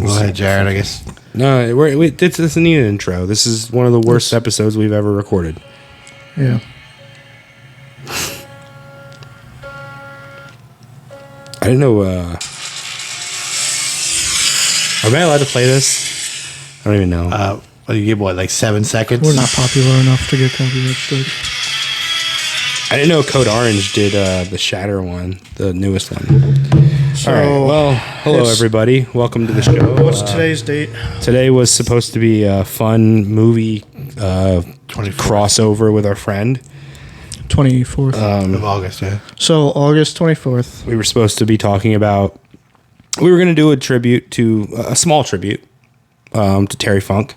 Go ahead, Jared, I guess. No, this doesn't need an intro. This is one of the worst episodes we've ever recorded. Yeah. I didn't know. Am I allowed to play this? I don't even know. You give like 7 seconds? We're not popular enough to get copyright strikes. I didn't know Code Orange did the Shatter one, the newest one. So, all right. Well, hello everybody. Welcome to the show. What's today's date? Today was supposed to be a fun movie crossover with our friend. 24th of August, yeah. So August 24th. We were supposed to be talking about. We were going to do a tribute to a small tribute to Terry Funk,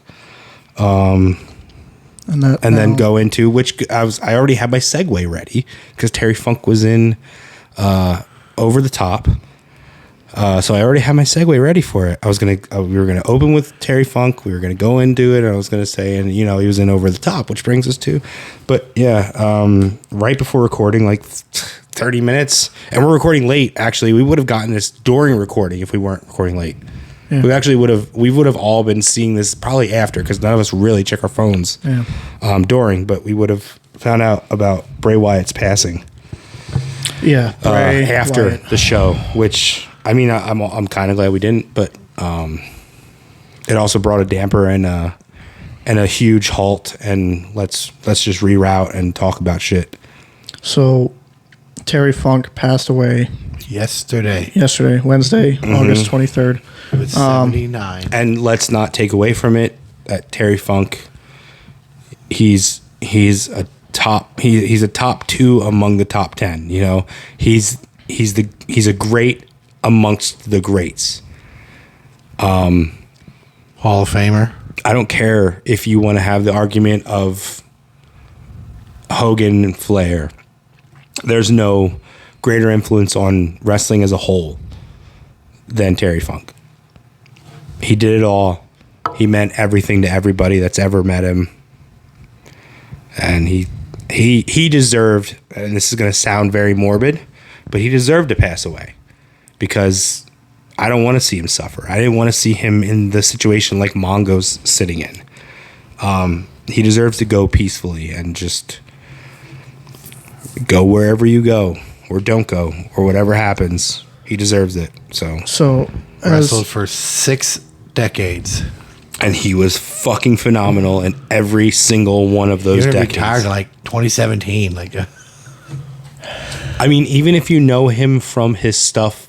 and then go into which I already had my segue ready because Terry Funk was in Over the Top. So I already had my segue ready for it. We were gonna open with Terry Funk. We were gonna go into it, and I was gonna say, and he was in Over the Top, which brings us to, but yeah, right before recording, like 30 minutes, and we're recording late. Actually, we would have gotten this during recording if we weren't recording late. Yeah. We would have all been seeing this probably after because none of us really check our phones during, but we would have found out about Bray Wyatt's passing. Yeah, after Wyatt. The show, which. I mean, I'm kind of glad we didn't, but it also brought a damper and a huge halt. And let's just reroute and talk about shit. So, Terry Funk passed away yesterday, Wednesday, August 23rd. He was 79. And let's not take away from it that Terry Funk, he's a top two among the top 10. He's a great. Amongst the greats. Hall of Famer. I don't care if you want to have the argument of Hogan and Flair. There's no greater influence on wrestling as a whole than Terry Funk. He did it all. He meant everything to everybody that's ever met him. And he deserved, and this is going to sound very morbid, but he deserved to pass away. Because I don't want to see him suffer. I didn't want to see him in the situation like Mongo's sitting in. He deserves to go peacefully and just go wherever you go or don't go or whatever happens. He deserves it. So wrestled for 6 decades. And he was fucking phenomenal in every single one of those decades. He retired in like 2017. I mean, even if you know him from his stuff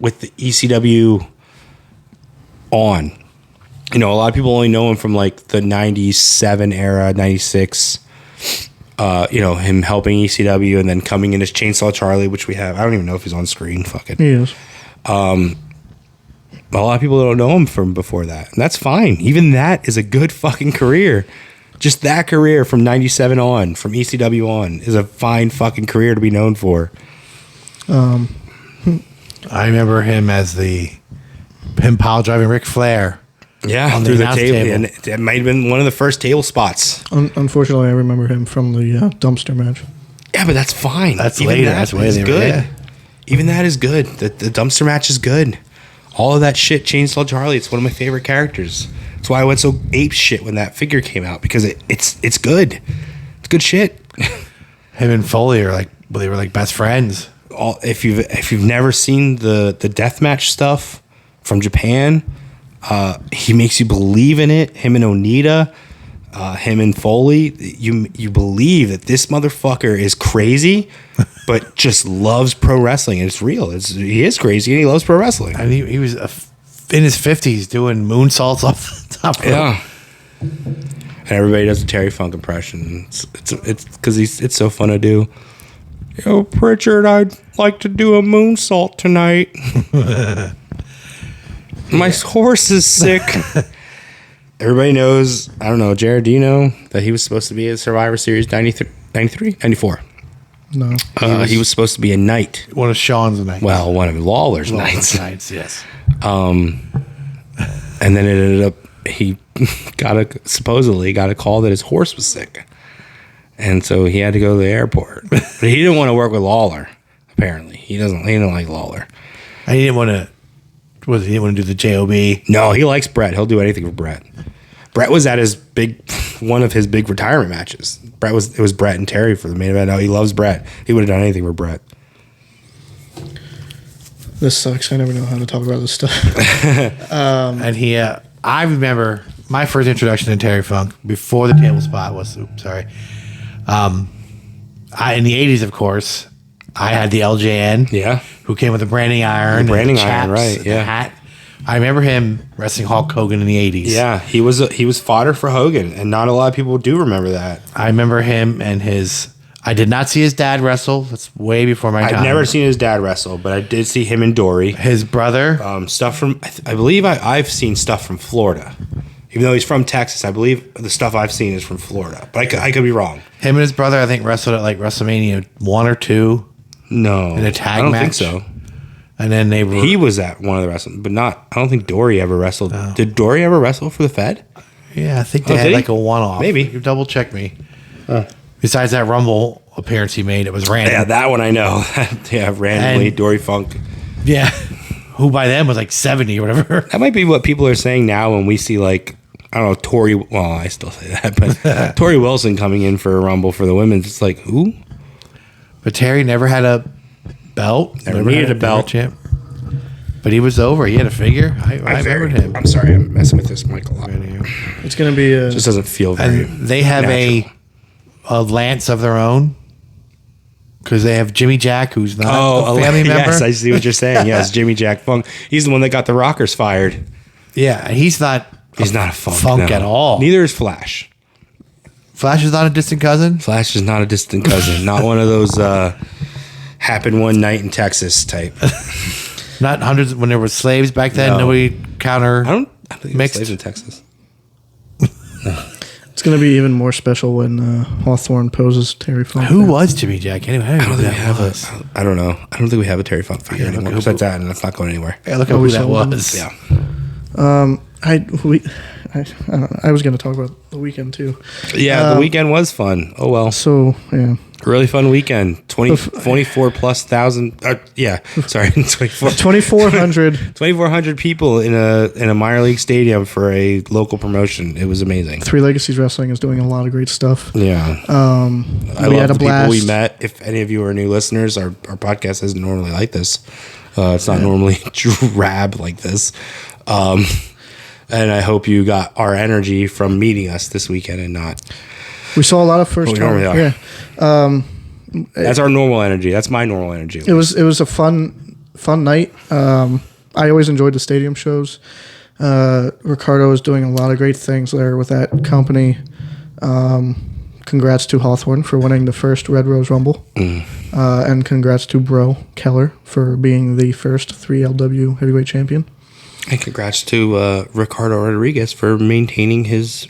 with the ECW on, a lot of people only know him from like the 97 era, 96, him helping ECW and then coming in as Chainsaw Charlie, which we have. I don't even know if he's on screen. Fuck it. He is. A lot of people don't know him from before that. And that's fine. Even that is a good fucking career. Just that career from 97 on, from ECW on, is a fine fucking career to be known for. I remember him as him pile driving Ric Flair. Yeah, through the table. And it might have been one of the first table spots. Unfortunately, I remember him from the dumpster match. Yeah, but that's fine. That's even later. That's way good. Yeah. Even that is good. The dumpster match is good. All of that shit, Chainsaw Charlie, it's one of my favorite characters. That's why I went so ape shit when that figure came out, because it's good. It's good shit. Him and Foley are they were best friends. If you've never seen the deathmatch stuff from Japan, he makes you believe in it. Him and Onita, him and Foley, you believe that this motherfucker is crazy, but just loves pro wrestling. And it's real. He is crazy and he loves pro wrestling. And he was in his 50s doing moonsaults off the top rope. Yeah. And everybody does a Terry Funk impression. It's because it's so fun to do. Yo, Pritchard, I'd like to do a moonsault tonight. My horse is sick. Everybody knows, I don't know, Jared, do you know that he was supposed to be at Survivor Series 93? 94. No. He was supposed to be a knight. One of Sean's knights. Well, one of Lawler's knights. Yes. And then it ended up, he supposedly got a call that his horse was sick. And so he had to go to the airport. But he didn't want to work with Lawler, apparently. He didn't like Lawler. And he didn't want to Was he want to do the JOB? No, he likes Bret. He'll do anything for Bret. Bret was at one of his big retirement matches. It was Bret and Terry for the main event. No, he loves Bret. He would have done anything for Bret. This sucks. I never know how to talk about this stuff. And I remember my first introduction to Terry Funk before the table spot was. Oops, sorry. In the 80s, of course, I had the LJN. Yeah. Who came with the branding iron. The branding and the iron, chaps, right? the Yeah. hat. I remember him wrestling Hulk Hogan in the 80s. Yeah, he was fodder for Hogan, and not a lot of people do remember that. I remember him and I did not see his dad wrestle. That's way before my time. I've never seen his dad wrestle, but I did see him and Dory. His brother. Stuff from, I believe I've seen stuff from Florida. Even though he's from Texas, I believe the stuff I've seen is from Florida. But I could be wrong. Him and his brother, I think, wrestled at like WrestleMania 1 or 2. No. In a tag I don't match. think so. And then He was at one of the wrestling, but I don't think Dory ever wrestled. No. Did Dory ever wrestle for the Fed? Yeah, I think they had like a one-off. Maybe. You double check me. Besides that Rumble appearance he made, it was random. Yeah, that one I know. Yeah, randomly, Dory Funk. Yeah. Who by then was like 70 or whatever. That might be what people are saying now when we see like, I don't know, Tori, well, I still say that, but Tori Wilson coming in for a Rumble for the women's. It's like, who? But Terry never had a belt. Never needed a belt. Champ. But he was over. He had a figure. I remembered him. I'm sorry, I'm messing with this mic a lot. It's going to be It just doesn't feel very And they have natural. a Lance of their own. Because they have Jimmy Jack, who's not a family member. Yes, I see what you're saying. Yes, Jimmy Jack Funk. He's the one that got the Rockers fired. Yeah, he's not a Funk at all. Neither is Flash. Flash is not a distant cousin? Flash is not a distant cousin. Not one of those happened one night in Texas type. Not hundreds when there were slaves back then. No. Nobody counter. I don't think mixed. slaves in Texas. It's going to be even more special when Hawthorne poses Terry Funk. Who was Jimmy Jack anyway? I don't know who that was. I don't know. I don't think we have a Terry Funk figure anymore. Besides that, and that's not going anywhere. Yeah, look at who that was. Yeah. I don't know. I was going to talk about the weekend too. Yeah, the weekend was fun. Oh well. So yeah, really fun weekend. 24 plus thousand. Sorry, 2,400 people in a minor league stadium for a local promotion. It was amazing. Three Legacies Wrestling is doing a lot of great stuff. Yeah. We had a blast. People we met. If any of you are new listeners, our podcast isn't normally like this. It's not normally drab like this. And I hope you got our energy from meeting us this weekend and not. We saw a lot of first time. Yeah. That's our normal energy. That's my normal energy. It was a fun night. I always enjoyed the stadium shows. Ricardo is doing a lot of great things there with that company. Congrats to Hawthorne for winning the first Red Rose Rumble. And congrats to Bro Keller for being the first 3LW heavyweight champion. And congrats to Ricardo Rodriguez for retaining his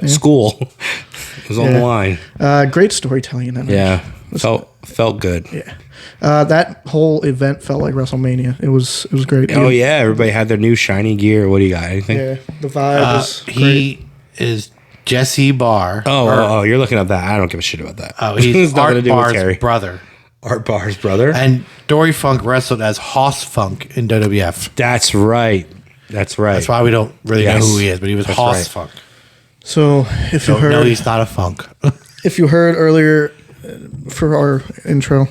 school. It was on the line. Great storytelling in that match. Felt good. Yeah. That whole event felt like WrestleMania. It was great. Oh yeah, everybody had their new shiny gear. What do you got? Anything? Yeah, the vibe was great. He is Jesse Barr. Oh, you're looking at that. I don't give a shit about that. Oh, he's Art Barr's brother. Art Barr's brother. And Dory Funk wrestled as Hoss Funk in WWF. That's right. That's why we don't really know who he is, but he was Hoss Funk. So if you heard, no, he's not a Funk. If you heard earlier for our intro,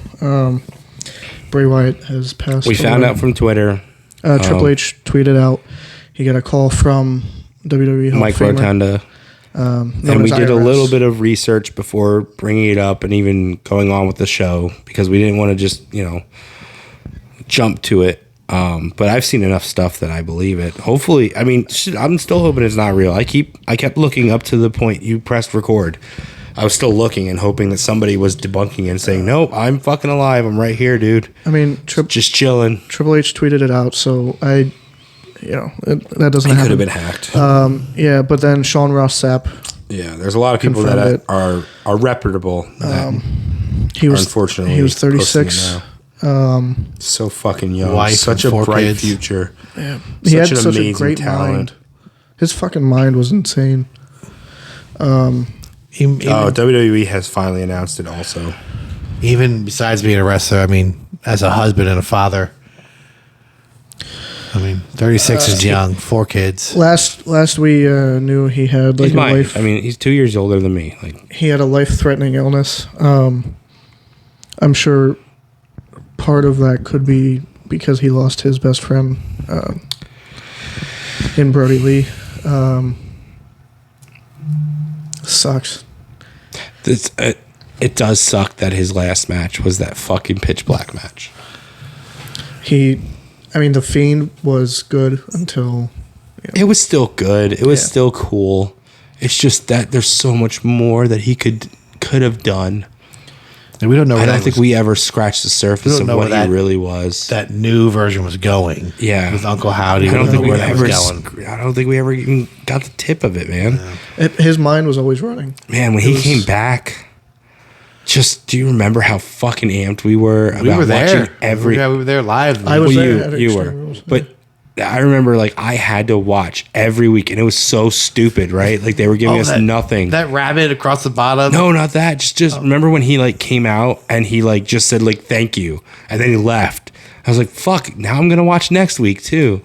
Bray Wyatt has passed. We found out from Twitter. Triple H tweeted out he got a call from WWE Hall Mike of Famer, Rotunda. And we did a little bit of research before bringing it up and even going on with the show because we didn't want to just, jump to it. But I've seen enough stuff that I believe it. Hopefully, I'm still hoping it's not real. I kept looking up to the point you pressed record. I was still looking and hoping that somebody was debunking and saying, "Nope, I'm fucking alive. I'm right here, dude." Just chilling. Triple H tweeted it out, so that doesn't happen. It could have been hacked. Yeah, but then Sean Ross Sapp. Yeah, there's a lot of people that are reputable. He was unfortunately he was 36. So fucking young. Wife such and a 4 bright kids. future. Yeah, he had such a great talent. mind. His fucking mind was insane. WWE has finally announced it also. Even besides being a wrestler, as a husband and a father. I mean, 36 is young. 4 kids. Last we knew he had like He's mine. I mean, he's 2 years older than me. Like he had a life-threatening illness. I'm sure part of that could be because he lost his best friend in Brodie Lee. Sucks. It does suck that his last match was that fucking pitch black match. The Fiend was good until... It was still good. It was still cool. It's just that there's so much more that he could have done. And we don't know. I don't think we ever scratched the surface of what he really was. That new version was going. Yeah, with Uncle Howdy. I don't think we ever even got the tip of it, man. Yeah. His mind was always running. Man, when he came back, do you remember how fucking amped we were about watching every? Yeah, we were there live. I was there. You were, but. I remember, I had to watch every week, and it was so stupid, right? Like, they were giving us nothing. That rabbit across the bottom? No, not that. Just remember when he, came out, and he, just said, thank you, and then he left. I was like, fuck, now I'm going to watch next week, too.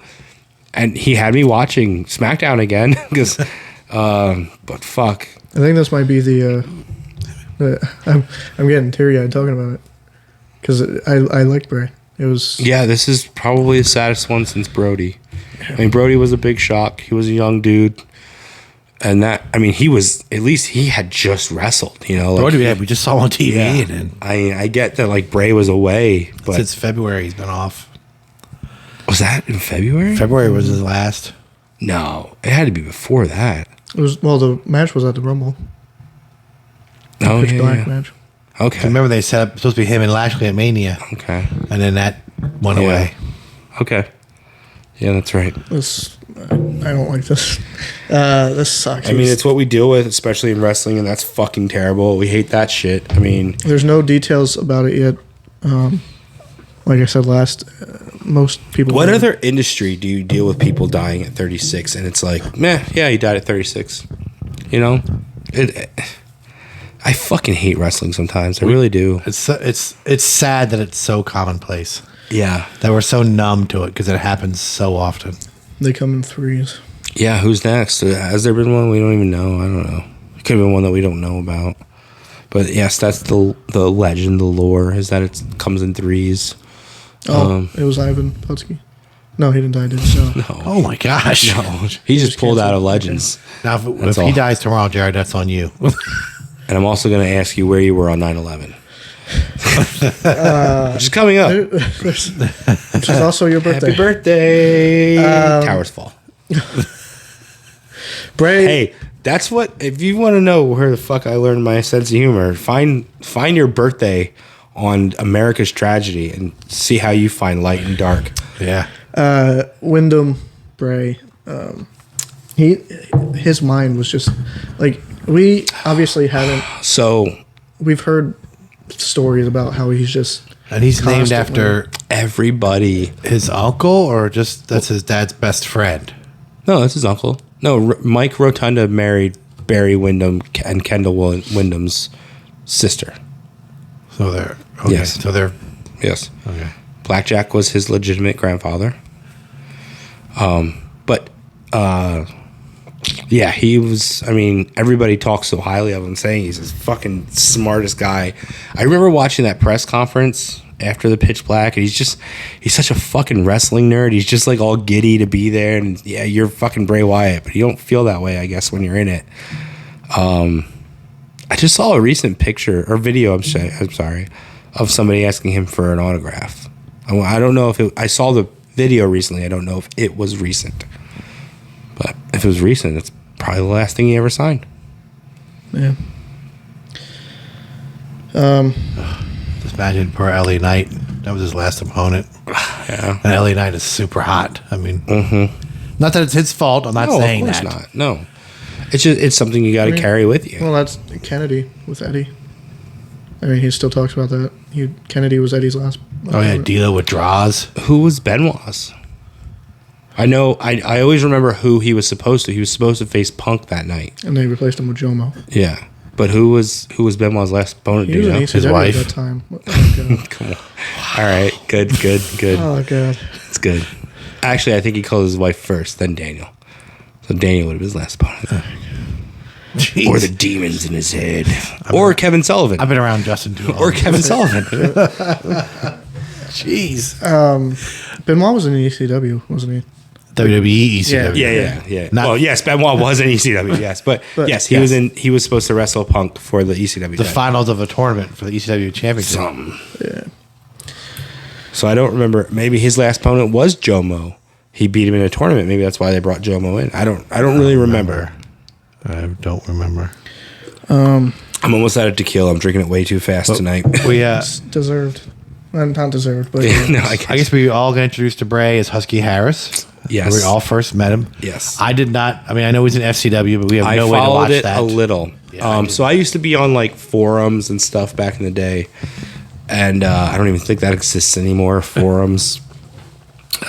And he had me watching SmackDown again, because, but fuck. I think this might be I'm getting teary-eyed talking about it, because I like Bray. It was this is probably the saddest one since Brodie. I mean, Brodie was a big shock. He was a young dude, and he was, at least he had just wrestled. Brodie, we just saw on TV. Yeah. And I get that Bray was away, but since February he's been off. Was that in February? February was his last. No, it had to be before that. It was the match was at the Rumble. Oh, Pitch black match. Okay. Remember they set up supposed to be him and Lashley at Mania. Okay. And then that went away. Okay. Yeah, that's right. I don't like this. This sucks. I mean, it's what we deal with, especially in wrestling, and that's fucking terrible. We hate that shit. I mean, there's no details about it yet. Like I said most people. What other industry do you deal with people dying at 36, and it's like, meh, yeah, he died at 36. I fucking hate wrestling sometimes. I really do. It's sad that it's so commonplace. Yeah. That we're so numb to it because it happens so often. They come in threes. Yeah, who's next? Has there been one? We don't even know. I don't know. It could have been one that we don't know about. But yes, that's the legend, the lore, is that it comes in threes. Oh, it was Ivan Putski. No, he didn't die, did he? No. Oh my gosh. No. He just pulled out of Legends. Now, if he dies tomorrow, Jared, that's on you. And I'm also going to ask you where you were on 9/11. Which is coming up. Which is also your birthday. Happy birthday. Towers fall. Bray. Hey, that's what, if you want to know where the fuck I learned my sense of humor, find your birthday on America's Tragedy and see how you find light and dark. Yeah. Wyndham Bray. His mind was just we obviously haven't. So we've heard stories about how he's just, and he's named after everybody. His uncle, or just that's his dad's best friend? No, that's his uncle. No, Mike Rotunda married Barry Windham and Kendall Wyndham's sister. So they're okay. Yes. So they're yes. Okay. Blackjack was his legitimate grandfather. Yeah, he was. I mean, everybody talks so highly of him, saying he's the fucking smartest guy. I remember watching that press conference after the Pitch Black, and he's such a fucking wrestling nerd. He's just all giddy to be there, and yeah, you're fucking Bray Wyatt, but you don't feel that way, I guess, when you're in it. I just saw a recent picture or video. I'm sorry, of somebody asking him for an autograph. I don't know if I saw the video recently. I don't know if it was recent. But if it was recent, it's probably the last thing he ever signed. Yeah. Just imagine poor LA Knight. That was his last opponent. Yeah. And LA Knight is super hot. I mean, not that it's his fault. I'm not saying that. Of course not. No. It's something you got to carry with you. Well, that's Kennedy with Eddie. I mean, he still talks about that. Kennedy was Eddie's last. Oh, yeah, D'Lo with Draws. Who was Benoit's? I know. I always remember who he was supposed to. He was supposed to face Punk that night, and they replaced him with Jomo. Yeah, but who was Benoit's last opponent? He was an his wife at that time. Come on. All right, good. Oh god, it's good. Actually, I think he called his wife first, then Daniel. So Daniel would have been his last opponent. Jeez. Or the demons in his head. Or Kevin Sullivan. I've been around Justin too long. Or Kevin Sullivan. Jeez. Benoit was in the ECW, wasn't he? WWE, ECW. Yeah. Well, yes, Benoit was in ECW, yes. But yes, he was in. He was supposed to wrestle Punk for the ECW. The finals of a tournament for the ECW championship. Yeah. So I don't remember. Maybe his last opponent was Jomo. He beat him in a tournament. Maybe that's why they brought Jomo in. I don't really remember. I don't remember. I'm almost out of tequila. I'm drinking it way too fast tonight. It's deserved. Not deserved, but No, I guess we all got introduced to Bray as Husky Harris. Yes. We all first met him. Yes. I did not. I mean, I know he's in FCW, but we have I no way to followed watch it that. a little. Yeah, So I used to be on like forums and stuff back in the day, and I don't even think that exists anymore. Forums.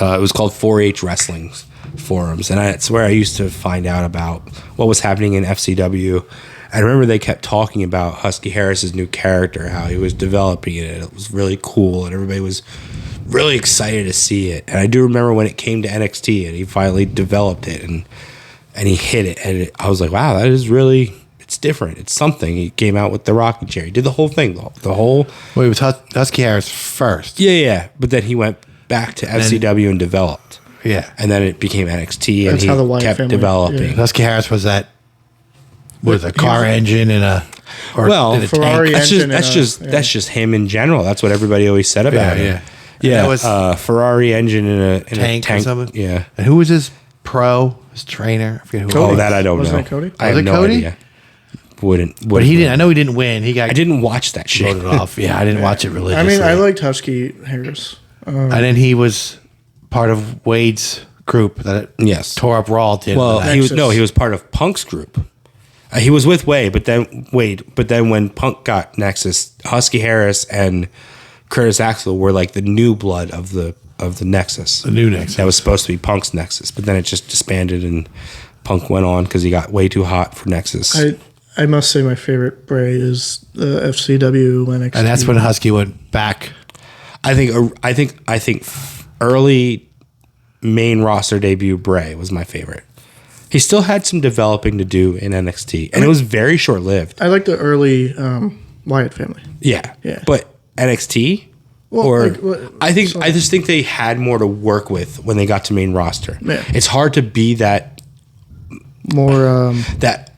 It was called 4-H Wrestling forums, and that's where I used to find out about what was happening in FCW. I remember they kept talking about Husky Harris's new character, how he was developing it. It was really cool, and everybody was really excited to see it. And I do remember when it came to NXT, and he finally developed it, and he hit it, and I was like, wow, that is really, it's different. It's something. He came out with the rocking chair. He did the whole thing, the whole. Well, it was Husky Harris first. Yeah. But then he went back to FCW and developed. Yeah. And then it became NXT, and That's he how the Wyatt kept family- developing. yeah. Husky Harris was that. Was a car engine and a. Or Well, in a Ferrari tank. That's just him in general. That's what everybody always said about him. Yeah. That was Ferrari engine in a tank or something. Yeah. And who was his trainer? I forget who. Cody. Oh, that I don't Wasn't know. it Cody? I have Was it no Cody? idea. Wouldn't. But he didn't. I know he didn't win. He got. I didn't watch that shit. voted off. Yeah, I didn't watch it I religiously. mean, I liked Husky Harris. And then he was part of Wade's group that Yes. tore up Raw. Well, he was Nexus. he was part of Punk's group. He was with Wade, but then when Punk got Nexus, Husky Harris and Curtis Axel were like the new blood of the Nexus. The new Nexus. That was supposed to be Punk's Nexus, but then it just disbanded and Punk went on because he got way too hot for Nexus. I must say my favorite Bray is the FCW NXT. and that's when Husky went back. I think early main roster debut Bray was my favorite. He still had some developing to do in NXT, and it was very short lived. I like the early Wyatt family. Yeah. Yeah. But NXT, Well, or like, what- I just think they had more to work with when they got to main roster. Yeah. It's hard to be that More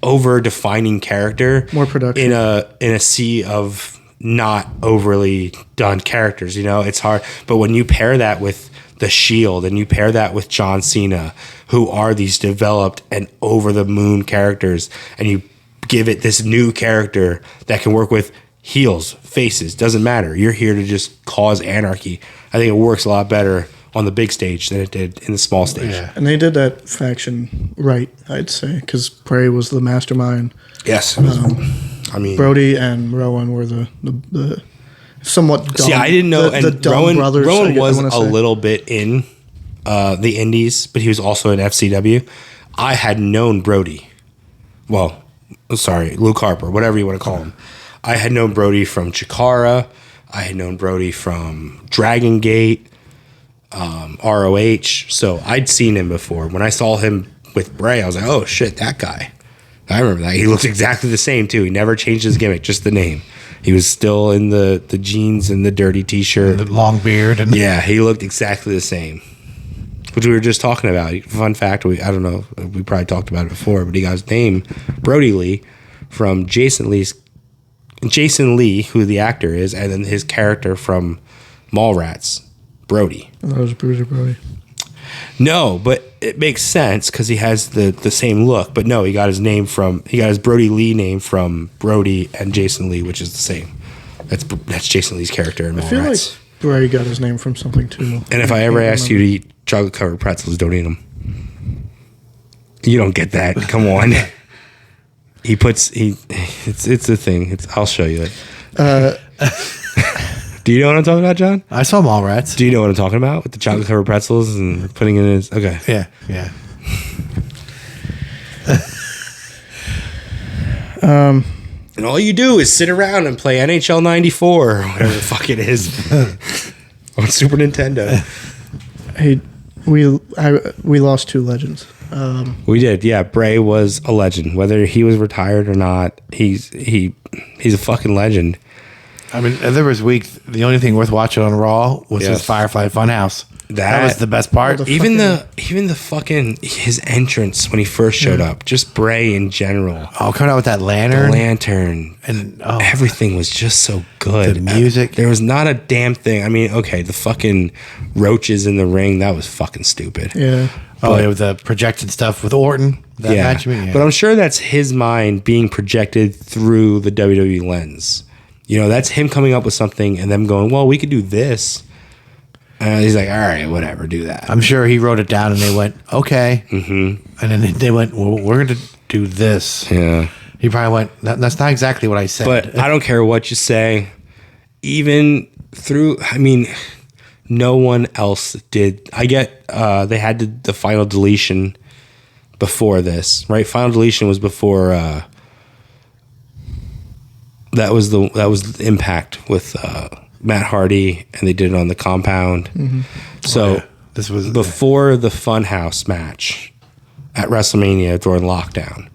over defining character, More production. in a sea of not overly done characters. You know, it's hard. But when you pair that with the Shield and you pair that with John Cena, who are these developed and over the moon characters, and you give it this new character that can work with heels, faces, doesn't matter. You're here to just cause anarchy. I think it works a lot better on the big stage than it did in the small stage. Yeah. and they did that faction right, I'd say, because Bray was the mastermind. Yes. I mean, Brodie and Rowan were the somewhat dumb. see, I didn't know. the And dumb brothers. Rowan I was wanna a say. little bit in the Indies, but he was also in FCW. I had known Brodie. Well, sorry, Luke Harper, whatever you want to call him. I had known Brodie from Chikara. I had known Brodie from Dragon Gate, ROH. So I'd seen him before. When I saw him with Bray, I was like, oh shit, that guy. I remember that. He looked exactly the same too. He never changed his gimmick, just the name. He was still in the jeans and the dirty t-shirt. The long beard and Yeah, he looked exactly the same. Which we were just talking about. Fun fact, I don't know, we probably talked about it before, but he got his name, Brodie Lee, from Jason Lee, who the actor is, and then his character from Mallrats, Brodie. I thought it was Bruiser Brodie. No, but it makes sense because he has the same look. But no, he got his Brodie Lee name from Brodie and Jason Lee, which is the same. That's Jason Lee's character in I feel like Mallrats. Bray got his name from something too. And if I ever asked you to eat chocolate covered pretzels, don't eat them. You don't get that. Come on. It's a thing. I'll show you it. Do you know what I'm talking about, John? I saw Mallrats. Do you know what I'm talking about with the chocolate covered pretzels and putting it in his? Okay. Yeah. And all you do is sit around and play NHL 94 or whatever the fuck it is on Super Nintendo. Hey, we lost two legends. We did, yeah. Bray was a legend, whether he was retired or not. He's a fucking legend. I mean, there was weeks. The only thing worth watching on Raw was his Firefly Funhouse. That was the best part. Even the fucking his entrance when he first showed up, just Bray in general. Oh, coming out with that lantern, and everything was just so good. The music, there was not a damn thing. I mean, okay, the fucking roaches in the ring, that was fucking stupid. Yeah. With the projected stuff with Orton. That match, but I'm sure that's his mind being projected through the WWE lens. You know, that's him coming up with something and them going, well, we could do this. And he's like, all right, whatever, do that. I'm sure he wrote it down and they went, okay. Mm-hmm. And then they went, well, we're going to do this. Yeah. He probably went, that's not exactly what I said. But I don't care what you say. Even through, I mean, no one else did. I get they had the final deletion before this, right? Final deletion was before that was the Impact with Matt Hardy, and they did it on the compound. Mm-hmm. So this was before the Funhouse match at WrestleMania during lockdown.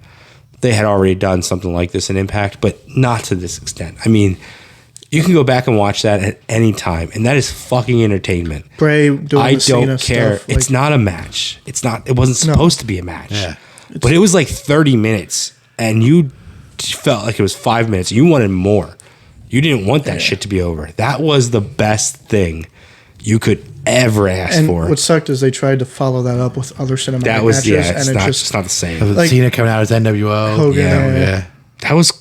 They had already done something like this in Impact, but not to this extent. I mean, you can go back and watch that at any time, and that is fucking entertainment. Bray doing I the Cena don't care. stuff, It's not a match. It's not. It wasn't supposed to be a match. Yeah. But it was like 30 minutes, and you felt like it was 5 minutes. You wanted more. You didn't want that shit to be over. That was the best thing you could ever ask for. What sucked is they tried to follow that up with other cinematic matches, it's and just not the same. like, Cena coming out as NWO. Hogan, yeah. That was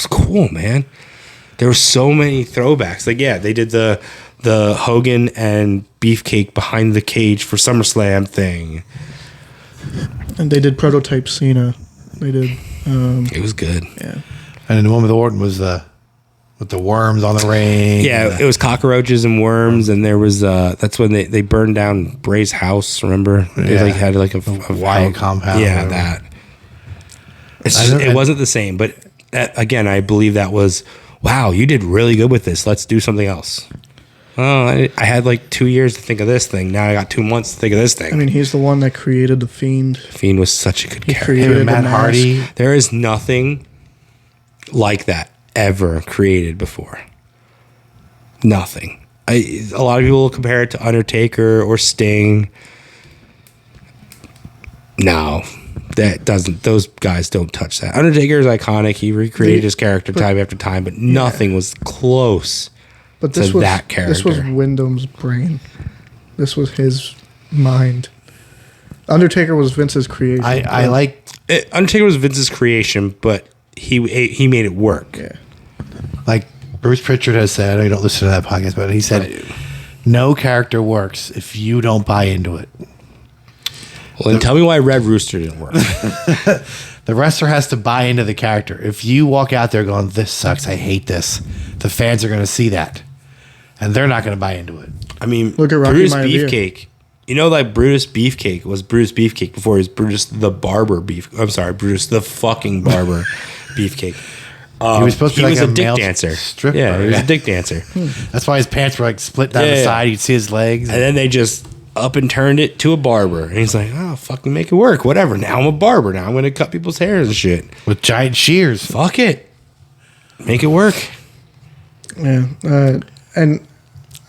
cool, man. There were so many throwbacks. Like, yeah, they did the Hogan and Beefcake behind the cage for SummerSlam thing. And they did prototype Cena. They did. It was good. Yeah. And then the one with Orton was with the worms on the ring. Yeah, it was cockroaches and worms, and there was that's when they burned down Bray's house. Remember, they had like a Wyatt compound. Yeah, that. It wasn't the same, but again, I believe that was wow. You did really good with this. Let's do something else. Oh, I had like 2 years to think of this thing. Now I got 2 months to think of this thing. I mean, he's the one that created the Fiend. Fiend was such a good character. Created Matt Hardy. There is nothing like that ever created before. Nothing. A lot of people will compare it to Undertaker or Sting. No, that doesn't. Those guys don't touch that. Undertaker is iconic. He recreated his character time after time, but nothing was close. But this to was that character. This was Wyndham's brain. This was his mind. Undertaker was Vince's creation. I like Undertaker was Vince's creation, but he made it work. Yeah. Like Bruce Pritchard has said, I know you don't listen to that podcast, but he said, no character works if you don't buy into it. Well, then tell me why Red Rooster didn't work. The wrestler has to buy into the character. If you walk out there going, this sucks, I hate this, the fans are going to see that. And they're not going to buy into it. I mean, look at Rocky Brutus Maivia. Beefcake. You know, like Brutus Beefcake was Brutus Beefcake before he was Brutus the Barber Beef. I'm sorry, Brutus the fucking Barber Beefcake. He was supposed to be like a a dick male dancer. stripper. Yeah, he was a dick dancer. That's why his pants were like split down the side. You'd see his legs. And then they just up and turned it to a barber. And he's like, oh, fucking make it work. Whatever. Now I'm a barber. Now I'm going to cut people's hair and shit. With giant shears. Fuck it. Make it work. Yeah. And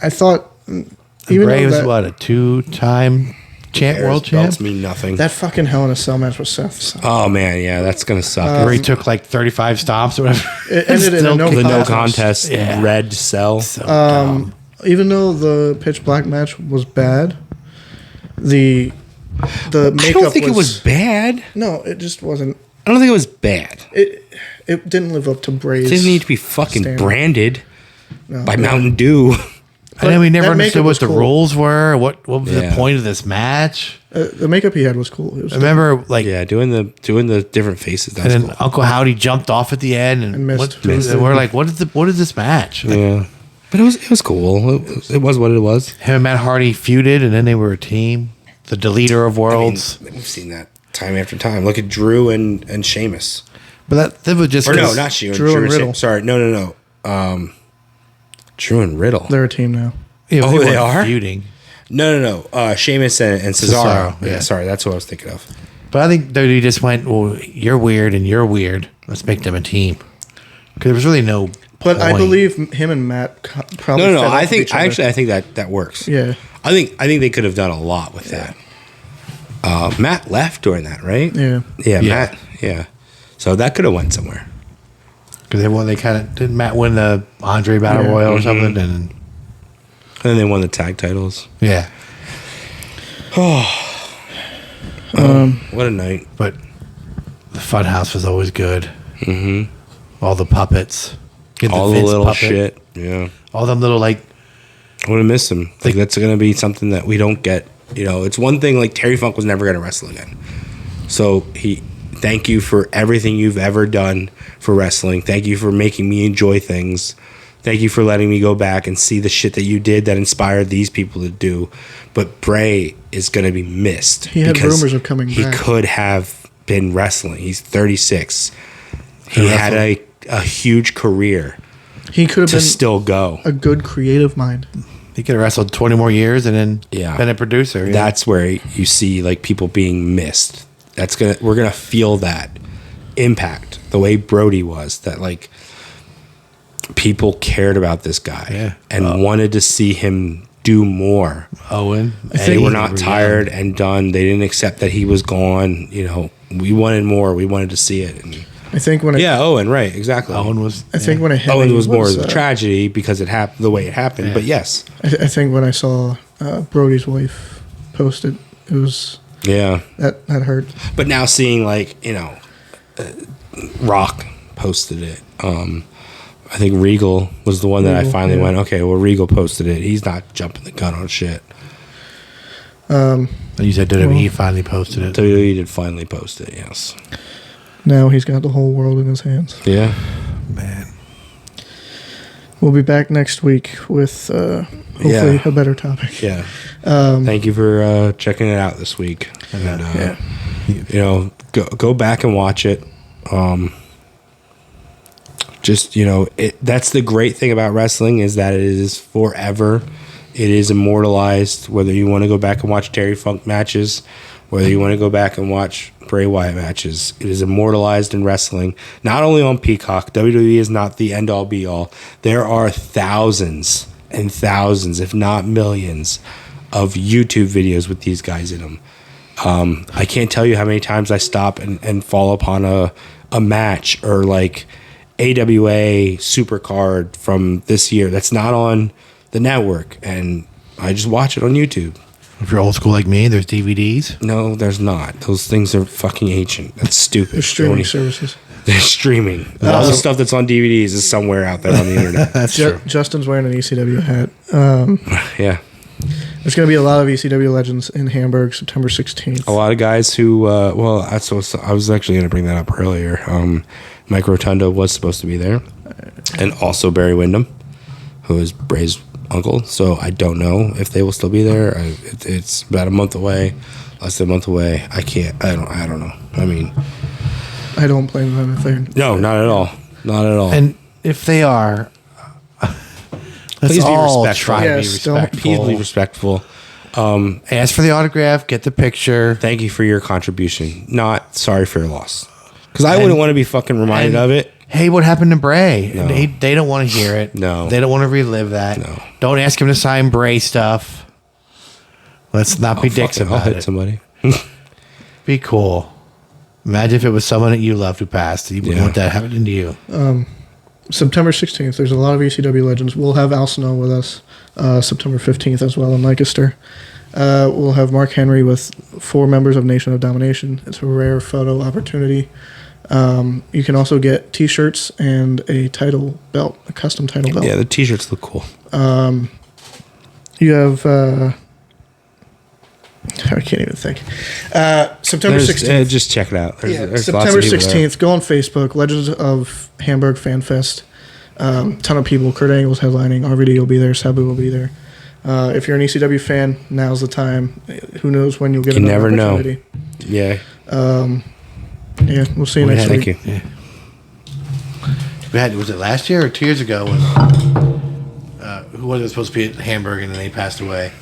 I thought, even Bray though was that, what, a 2-time world champ? Belts mean nothing. that fucking Hell in a Cell match with Seth. Oh, man. Yeah, that's going to suck. Where he took like 35 stomps or whatever. It ended in a the no contest. contest Yeah. red cell. So dumb. Even though the Pitch Black match was bad, the makeup I don't think it was bad. No, it just wasn't. I don't think it was bad. It didn't live up to Bray's. It didn't need to be fucking standard. branded by Yeah. Mountain Dew. And then we never that understood makeup what was the cool. rules were. What was Yeah. the point of this match? The makeup he had was cool. It was I remember, like, Yeah, doing the different faces. That and was then cool. Uncle Howdy jumped off at the end and missed. and we're like, what is this match? Like, Yeah, but it was cool. It was what it was. him and Matt Hardy feuded, and then they were a team. The deleter of worlds. We've seen that time after time. Look at Drew and Sheamus. But that was just Or no, 'cause not Sheamus. Drew and and Riddle. Sorry, no. Drew and Riddle. They're a team now. they Oh, they weren't are? feuding. No. Sheamus and Cesaro. Cesaro, yeah. Yeah, sorry, that's what I was thinking of. But I think WWE just went, well, you're weird and you're weird. Let's make them a team. Because there was really no But I point. believe him and Matt probably. No. fed off I of think each other. I think that works. Yeah. I think they could have done a lot with that. Matt left during that, right? Yeah. Yeah, Yeah. Matt. Yeah. So that could have went somewhere. Because they kind of didn't Matt win the Andre Battle Yeah. Royal or something, and And then they won the tag titles. yeah. What a night. But the Funhouse was always good. Mm-hmm. All the puppets, get All the Vince little puppet, shit. Yeah. all them little like I would have missed him. Like that's going to be something that we don't get. You know, it's one thing like Terry Funk was never going to wrestle again. So thank you for everything you've ever done for wrestling. Thank you for making me enjoy things. Thank you for letting me go back and see the shit that you did that inspired these people to do. But Bray is going to be missed. He had because rumors of coming he back. could have been wrestling. He's 36. He had a huge career He could have to been still go. a good creative mind. he could have wrestled 20 more years and then Yeah. been a producer. Yeah. That's where you see like people being missed. We're gonna feel that impact the way Brodie was. That like people cared about this guy and wanted to see him do more. Owen. They were not tired and done. They didn't accept that he was gone. You know, we wanted more. We wanted to see it. And I think when it, Owen, right, exactly. Owen was. I think when it hit Owen me was more of a tragedy because it happened the way it happened. Yeah. But yes, I think when I saw Brodie's wife posted, it was yeah. that hurt. But now seeing like Rock posted it. I think Regal was the one that I Regal, finally yeah. went, okay, well Regal posted it. He's not jumping the gun on shit. And you said WWE finally posted it. WWE did finally post it. Yes. Now he's got the whole world in his hands. Yeah. Man. We'll be back next week with hopefully a better topic. Yeah. Thank you for checking it out this week. And, you know, go back and watch it. Just, you know, that's the great thing about wrestling is that it is forever. It is immortalized, whether you want to go back and watch Terry Funk matches, whether you want to go back and watch Bray Wyatt matches. It is immortalized in wrestling, not only on Peacock. WWE is not the end-all, be-all. There are thousands and thousands, if not millions, of YouTube videos with these guys in them. I can't tell you how many times I stop and fall upon a match or like AWA Supercard from this year that's not on the network, and I just watch it on YouTube. If you're old school like me, there's DVDs. No, there's not. Those things are fucking ancient. That's stupid. There's streaming services. They're streaming. All the stuff that's on DVDs is somewhere out there on the internet. That's true. Justin's wearing an ECW hat. Yeah. There's going to be a lot of ECW legends in Hamburg, September 16th. A lot of guys who, I was actually going to bring that up earlier. Mike Rotundo was supposed to be there, and also Barry Windham, who is Bray's uncle. So I don't know if they will still be there. It's about a month away, less than a month away. I don't know. I mean, I don't blame them if they're... no, not at all. Not at all. And if they are, let's Please be all respectful. try to be Yes, don't- respectful. Please be respectful. Ask for the autograph, get the picture. Thank you for your contribution. Not sorry for your loss. Because I wouldn't want to be fucking reminded of it. Hey, what happened to Bray? No. They don't want to hear it. No. They don't want to relive that. No. Don't ask him to sign Bray stuff. Let's not be dicks I'll about hit it. somebody. Be cool. Imagine if it was someone that you loved who passed. You wouldn't want that happening to you. September 16th, there's a lot of ECW legends. We'll have Al Snow with us September 15th as well in Lancaster. We'll have Mark Henry with 4 members of Nation of Domination. It's a rare photo opportunity. You can also get T-shirts and a title belt, a custom title belt. Yeah, the t-shirts look cool. You have... I can't even think. September 16th. Just check it out. There's lots September of people there. 16th. Go on Facebook. Legends of Hamburg Fan Fest. Ton of people. Kurt Angle's headlining. RVD will be there. Sabu will be there. If you're an ECW fan, now's the time. Who knows when you'll get You another never know. opportunity. Yeah. Yeah, we'll see you next Thank week. you. Yeah. Was it last year or 2 years ago when who was it supposed to be at Hamburg and then they passed away?